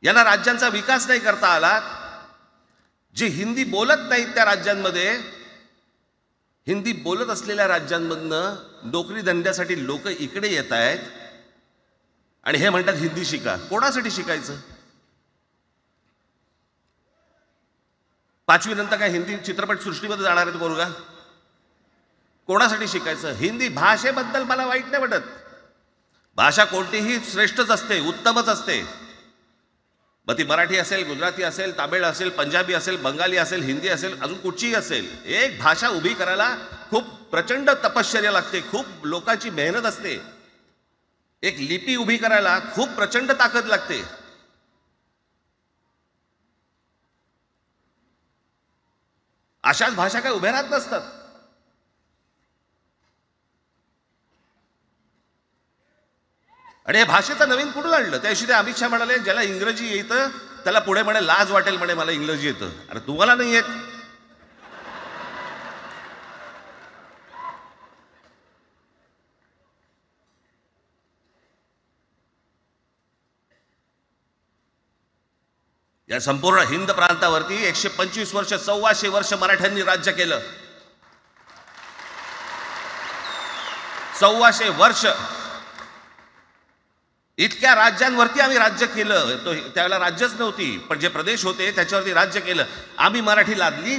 यांना राज्यांचा विकास नाही करता आला. जे हिंदी बोलत नाहीत त्या राज्यांमध्ये, हिंदी बोलत असलेल्या राज्यांमधनं नोकरी धंद्यासाठी लोक इकडे येत आहेत आणि हे म्हणतात हिंदी शिका. कोणासाठी शिकायचं? 5वी नंतर काय हिंदी चित्रपट सृष्टीमध्ये जाणार आहेत पोरगा? कोणासाठी शिकायचं? हिंदी भाषेबद्दल मला वाईट नाही वाटत. भाषा कोणतीही श्रेष्ठच असते, उत्तमच असते. मग ती मराठी असेल, गुजराती असेल, तामिळ असेल, पंजाबी असेल, बंगाली असेल, हिंदी असेल, अजून कुठचीही असेल. एक भाषा उभी करायला खूप प्रचंड तपश्चर्या लागते, खूप लोकांची मेहनत असते. एक लिपी उभी करायला खूप प्रचंड ताकद लागते. अशाच भाषा काय उभ्या राहत नसतात. आणि हे भाषेचं नवीन कुठून आणलं? त्या दिवशी ते अमित शहा म्हणाले ज्याला इंग्रजी येतं त्याला पुढे म्हणे लाज वाटेल, म्हणे मला इंग्रजी येतं. अरे तुम्हाला नाही येत? या संपूर्ण हिंद प्रांतावरती 125 वर्ष, 1400 वर्ष मराठ्यांनी राज्य केलं. 1400 वर्ष इतक्या राज्यांवरती आम्ही राज्य केलं. त्यावेळेला राज्यच नव्हती, पण जे प्रदेश होते त्याच्यावरती राज्य केलं. आम्ही मराठी लादली